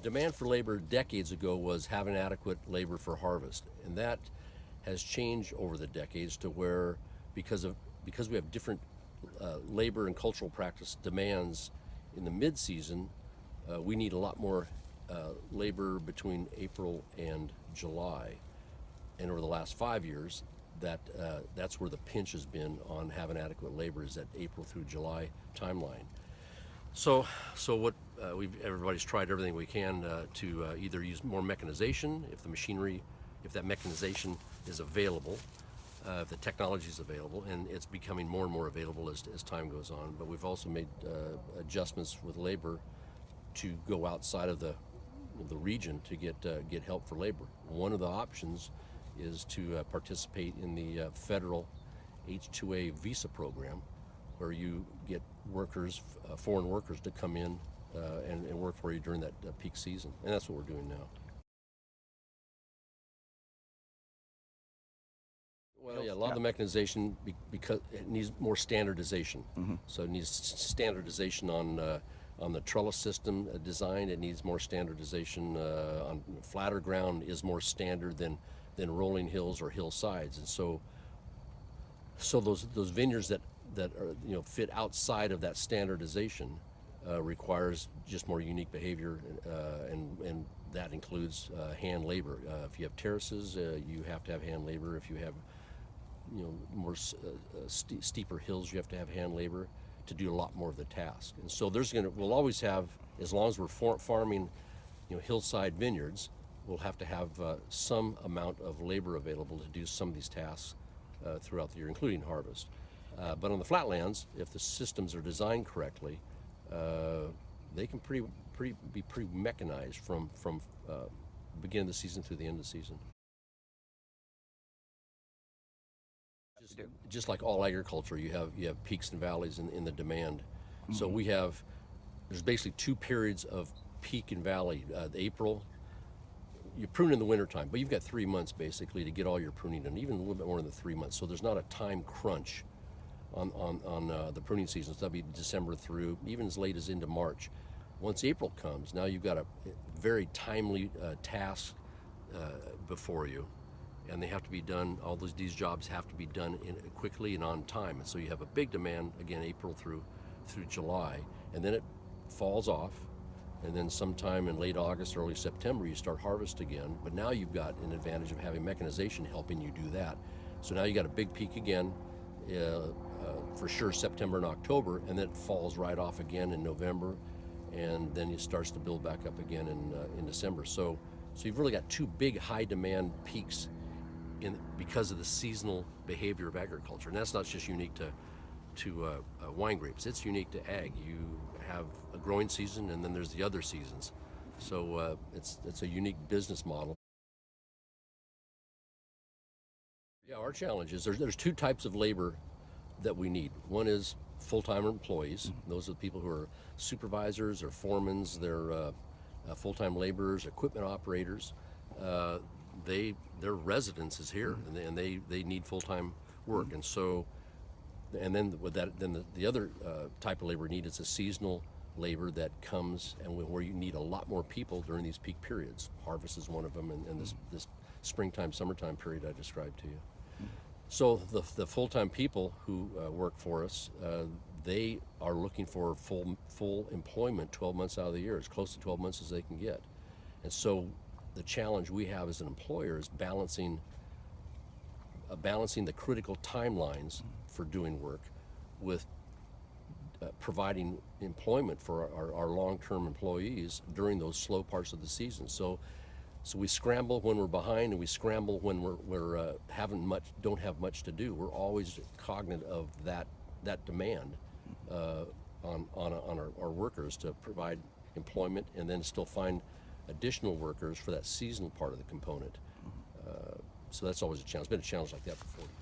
demand for labor decades ago was having adequate labor for harvest, and that has changed over the decades to where, because we have different labor and cultural practice demands in the mid-season, we need a lot more labor between April and July. And over the last 5 years, that's where the pinch has been on having adequate labor, is that April through July timeline. So what everybody's tried everything we can to either use more mechanization if that mechanization is available, if the technology is available, and it's becoming more and more available as time goes on. But we've also made adjustments with labor to go outside of the region to get help for labor. One of the options is to participate in the federal H-2A visa program, where you get workers, foreign workers, to come in and work for you during that peak season, and that's what we're doing now. Well, yeah, a lot of the mechanization, because it needs more standardization. So it needs standardization on the trellis system design. It needs more standardization on flatter ground is more standard than rolling hills or hillsides, and so those vineyards that are, fit outside of that standardization requires just more unique behavior, and that includes hand labor. If you have terraces, you have to have hand labor. If you have more steeper hills, you have to have hand labor to do a lot more of the task. And so we'll always have, as long as we're farming hillside vineyards, we'll have to have some amount of labor available to do some of these tasks throughout the year, including harvest. But on the flatlands, if the systems are designed correctly, they can be pretty mechanized from beginning of the season through the end of the season. Just like all agriculture, you have peaks and valleys in the demand. So there's basically 2 periods of peak and valley. April, you prune in the wintertime, but you've got 3 months basically to get all your pruning done, even a little bit more than the 3 months. So there's not a time crunch on the pruning season. So that'll be December through even as late as into March. Once April comes, now you've got a very timely task before you, and they have to be done. All these jobs have to be done quickly and on time. And so you have a big demand again, April through July, and then it falls off. And then sometime in late August, early September, you start harvest again. But now you've got an advantage of having mechanization helping you do that. So now you got a big peak again, for sure September and October, and then it falls right off again in November, and then it starts to build back up again in December. So you've really got 2 big high demand peaks because of the seasonal behavior of agriculture, and that's not just unique to wine grapes. It's unique to ag. You have a growing season, and then there's the other seasons. So it's a unique business model. Yeah, our challenge is there's 2 types of labor that we need. One is full-time employees. Those are the people who are supervisors or foremans. They're full-time laborers, equipment operators. Their residence is here, and they need full-time work. And so, and then with that, then the other type of labor need is a seasonal labor that comes and where you need a lot more people during these peak periods. Harvest is one of them, and this springtime, summertime period I described to you. So the full-time people who work for us, they are looking for full employment 12 months out of the year, as close to 12 months as they can get. And so the challenge we have as an employer is balancing the critical timelines for doing work with providing employment for our long-term employees during those slow parts of the season. So we scramble when we're behind, and we scramble when we're don't have much to do. We're always cognizant of that demand on our workers to provide employment, and then still find additional workers for that seasonal part of the component. So that's always a challenge. It's been a challenge like that for 40 years.